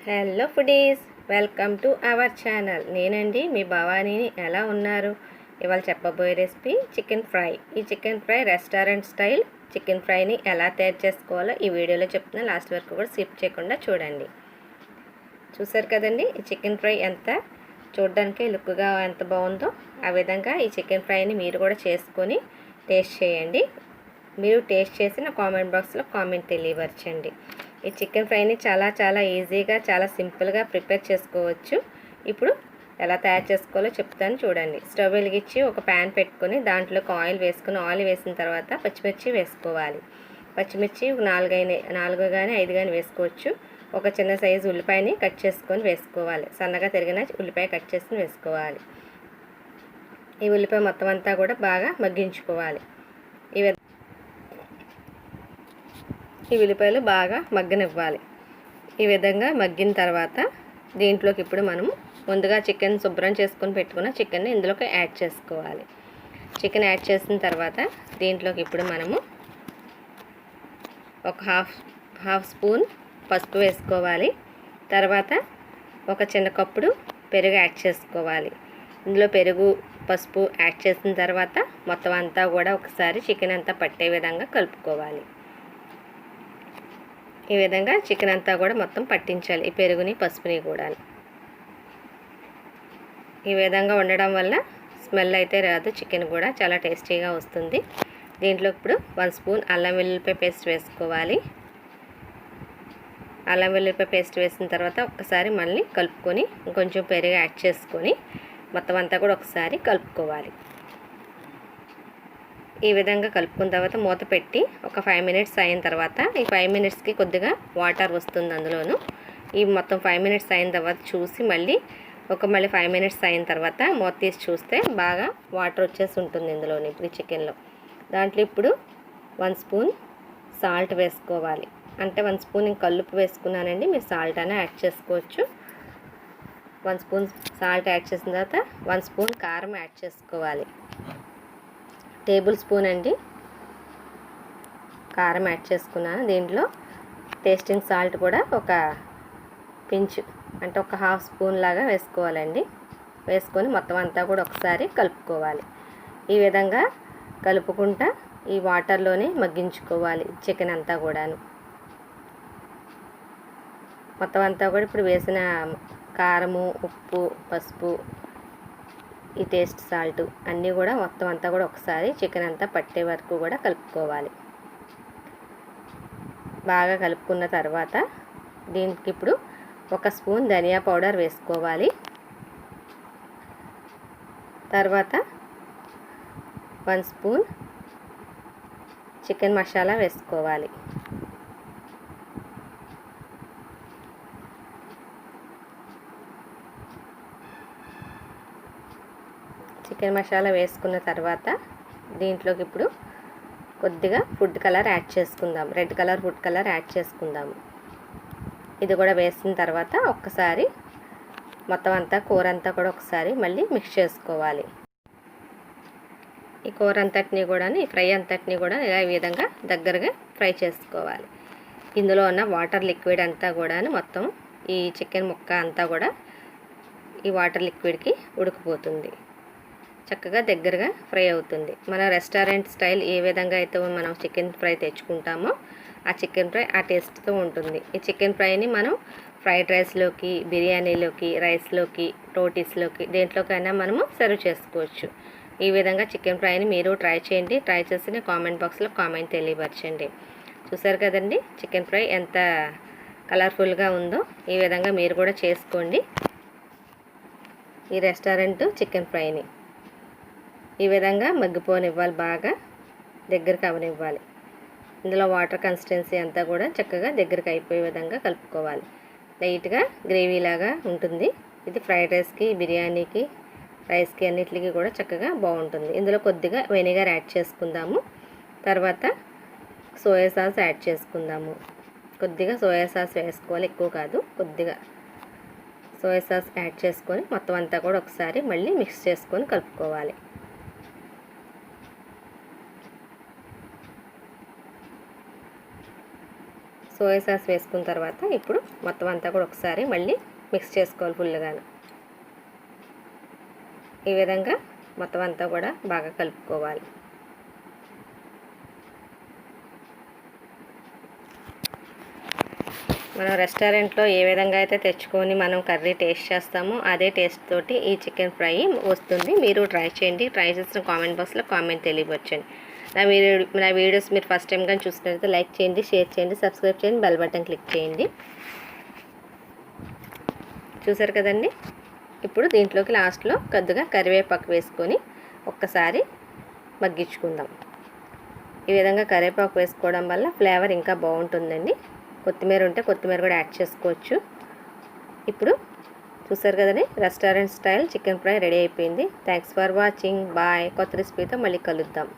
Hello foodies, welcome to our channel. నేనండి మీ భవానీని. ఎలా ఉన్నారు? ఇవాళ చెప్పబోయే రెసిపీ చికెన్ ఫ్రై. ఈ chicken fry restaurant style chicken ఫ్రైని ఎలా తయారు చేసుకోవాలో ఈ వీడియోలో చెప్తున్నా. లాస్ట్ వరకు కూడా స్కిప్ చేయకుండా చూడండి. చూసారు కదండి ఈ చికెన్ ఫ్రై ఎంత చూడడానికి లుక్గా ఎంత బాగుందో. ఆ విధంగా ఈ చికెన్ ఫ్రైని మీరు కూడా చేసుకొని టేస్ట్ చేయండి. మీరు టేస్ట్ చేసి నా కామెంట్ బాక్స్లో కామెంట్ తెలియపరచండి. ఈ చికెన్ ఫ్రైని చాలా ఈజీగా చాలా సింపుల్గా ప్రిపేర్ చేసుకోవచ్చు. ఇప్పుడు ఎలా తయారు చేసుకోవాలో చెప్తాను చూడండి. స్టవ్ వెలిగించి ఒక ప్యాన్ పెట్టుకొని దాంట్లోకి ఆయిల్ వేసుకొని, ఆయిల్ వేసిన తర్వాత పచ్చిమిర్చి వేసుకోవాలి. పచ్చిమిర్చి 4 కానీ 5 కానీ వేసుకోవచ్చు. ఒక చిన్న సైజు ఉల్లిపాయని కట్ చేసుకొని వేసుకోవాలి. సన్నగా తరిగిన ఉల్లిపాయ కట్ చేసుకొని వేసుకోవాలి. ఈ ఉల్లిపాయ మొత్తం అంతా కూడా బాగా మగ్గించుకోవాలి. ఈ ఉల్లిపాయలు బాగా మగ్గనివ్వాలి. ఈ విధంగా మగ్గిన తర్వాత దీంట్లోకి ఇప్పుడు మనము ముందుగా చికెన్ శుభ్రం చేసుకొని పెట్టుకున్న చికెన్ని ఇందులోకి యాడ్ చేసుకోవాలి. చికెన్ యాడ్ చేసిన తర్వాత దీంట్లోకి ఇప్పుడు మనము ఒక హాఫ్ స్పూన్ పసుపు వేసుకోవాలి. తర్వాత ఒక చిన్న కప్పుడు పెరుగు యాడ్ చేసుకోవాలి. ఇందులో పెరుగు పసుపు యాడ్ చేసిన తర్వాత మొత్తం అంతా కూడా ఒకసారి చికెన్ అంతా పట్టే విధంగా కలుపుకోవాలి. ఈ విధంగా చికెన్ అంతా కూడా మొత్తం పట్టించాలి, ఈ పెరుగుని పసుపుని కూడా. ఈ విధంగా ఉండడం వల్ల స్మెల్ అయితే రాదు, చికెన్ కూడా చాలా టేస్టీగా వస్తుంది. దీంట్లో ఇప్పుడు 1 స్పూన్ అల్లం వెల్లుల్లిపాయ పేస్ట్ వేసుకోవాలి. అల్లం వెల్లుల్లిపాయ పేస్ట్ వేసిన తర్వాత ఒక్కసారి మళ్ళీ కలుపుకొని ఇంకొంచెం పెరుగు యాడ్ చేసుకొని మొత్తం అంతా కూడా ఒకసారి కలుపుకోవాలి. ఈ విధంగా కలుపుకున్న తర్వాత మూత పెట్టి ఒక 5 మినిట్స్ అయిన తర్వాత, ఈ 5 మినిట్స్కి కొద్దిగా వాటర్ వస్తుంది అందులోను. ఈ మొత్తం 5 మినిట్స్ అయిన తర్వాత చూసి మళ్ళీ 5 మినిట్స్ అయిన తర్వాత మూత తీసి చూస్తే బాగా వాటర్ వచ్చేసి ఉంటుంది ఇందులోని. ఇప్పుడు ఈ చికెన్లో దాంట్లో ఇప్పుడు 1 స్పూన్ సాల్ట్ వేసుకోవాలి. అంటే 1 స్పూన్ ఇంక కల్లుపు వేసుకున్నానండి, మీరు సాల్ట్ అయినా యాడ్ చేసుకోవచ్చు. 1 స్పూన్ సాల్ట్ యాడ్ చేసిన తర్వాత 1 స్పూన్ కారం యాడ్ చేసుకోవాలి. టేబుల్ స్పూన్ అండి కారం యాడ్ చేసుకున్నాను. దీంట్లో టేస్టింగ్ సాల్ట్ కూడా ఒక పించు, అంటే ఒక హాఫ్ స్పూన్ లాగా వేసుకోవాలండి. వేసుకొని మొత్తం అంతా కూడా ఒకసారి కలుపుకోవాలి. ఈ విధంగా కలుపుకుంటా ఈ వాటర్లోనే మగ్గించుకోవాలి చికెన్ అంతా కూడాను. మొత్తం అంతా కూడా ఇప్పుడు వేసిన కారము, ఉప్పు, పసుపు, ఈ టేస్ట్ సాల్ట్ అన్నీ కూడా మొత్తం అంతా కూడా ఒకసారి చికెన్ అంతా పట్టే వరకు కూడా కలుపుకోవాలి. బాగా కలుపుకున్న తర్వాత దీనికి ఇప్పుడు 1 స్పూన్ ధనియా పౌడర్ వేసుకోవాలి. తర్వాత 1 స్పూన్ చికెన్ మసాలా వేసుకోవాలి. చికెన్ మసాలా వేసుకున్న తర్వాత దీంట్లోకి ఇప్పుడు కొద్దిగా ఫుడ్ కలర్ యాడ్ చేసుకుందాం. Red colour food colour add చేసుకుందాము. ఇది కూడా వేసిన తర్వాత ఒక్కసారి మొత్తం అంతా కూర అంతా కూడా ఒకసారి మళ్ళీ మిక్స్ చేసుకోవాలి. ఈ కూర అంతటిని కూడా, ఈ ఫ్రై అంతటిని కూడా ఇలా ఈ విధంగా దగ్గరగా ఫ్రై చేసుకోవాలి. ఇందులో ఉన్న వాటర్ లిక్విడ్ అంతా కూడా మొత్తం ఈ చికెన్ ముక్క అంతా కూడా ఈ వాటర్ లిక్విడ్కి ఉడికిపోతుంది. చక్కగా దగ్గరగా ఫ్రై అవుతుంది. మన రెస్టారెంట్ స్టైల్ ఏ విధంగా అయితే మనం చికెన్ ఫ్రై తెచ్చుకుంటామో ఆ చికెన్ ఫ్రై ఆ టేస్ట్తో ఉంటుంది. ఈ చికెన్ ఫ్రైని మనం ఫ్రైడ్ రైస్లోకి, బిర్యానీలోకి, రైస్లోకి, రోటీస్లోకి దేంట్లోకైనా మనము సర్వ్ చేసుకోవచ్చు. ఈ విధంగా చికెన్ ఫ్రైని మీరు ట్రై చేయండి. ట్రై చేసి కామెంట్ బాక్స్లో కామెంట్ తెలియపరచండి. చూసారు కదండి చికెన్ ఫ్రై ఎంత కలర్ఫుల్గా ఉందో. ఈ విధంగా మీరు కూడా చేసుకోండి ఈ రెస్టారెంట్ చికెన్ ఫ్రైని. ఈ విధంగా మగ్గిపోనివ్వాలి, బాగా దగ్గరకు అవనివ్వాలి. ఇందులో వాటర్ కన్సిస్టెన్సీ అంతా కూడా చక్కగా దగ్గరికి అయిపోయే విధంగా కలుపుకోవాలి. లైట్గా గ్రేవీలాగా ఉంటుంది. ఇది ఫ్రైడ్ రైస్కి, బిర్యానీకి, రైస్కి అన్నిటికి కూడా చక్కగా బాగుంటుంది. ఇందులో కొద్దిగా వెనిగర్ యాడ్ చేసుకుందాము. తర్వాత సోయా సాస్ యాడ్ చేసుకుందాము. కొద్దిగా సోయా సాస్ వేసుకోవాలి, ఎక్కువ కాదు. కొద్దిగా సోయా సాస్ యాడ్ చేసుకొని మొత్తం అంతా కూడా ఒకసారి మళ్ళీ మిక్స్ చేసుకొని కలుపుకోవాలి. సోయా సాస్ వేసుకున్న తర్వాత ఇప్పుడు మొత్తం అంతా కూడా ఒకసారి మళ్ళీ మిక్స్ చేసుకోవాలి ఫుల్గాను. ఈ విధంగా మొత్తం అంతా కూడా బాగా కలుపుకోవాలి. మనం రెస్టారెంట్లో ఏ విధంగా అయితే తెచ్చుకొని మనం కర్రీ టేస్ట్ చేస్తామో అదే టేస్ట్ తోటి ఈ చికెన్ ఫ్రై వస్తుంది. మీరు ట్రై చేయండి. ట్రై చేసిన కామెంట్ బాక్స్లో కామెంట్ తెలియవచ్చండి. నా వీడియోస్ మీరు ఫస్ట్ టైం కానీ చూసినట్లయితే లైక్ చేయండి, షేర్ చేయండి, సబ్స్క్రైబ్ చేయండి, బెల్ బటన్ క్లిక్ చేయండి. చూసారు కదండి. ఇప్పుడు దీంట్లోకి లాస్ట్లో కొద్దిగా కరివేపాకు వేసుకొని ఒక్కసారి మగ్గించుకుందాం. ఈ విధంగా కరివేపాకు వేసుకోవడం వల్ల ఫ్లేవర్ ఇంకా బాగుంటుందండి. కొత్తిమీర ఉంటే కొత్తిమీర కూడా యాడ్ చేసుకోవచ్చు. ఇప్పుడు చూసారు కదండి, restaurant style chicken fry ready అయిపోయింది. Thanks for watching. బాయ్. కొత్త రెసిపీతో మళ్ళీ కలుద్దాం.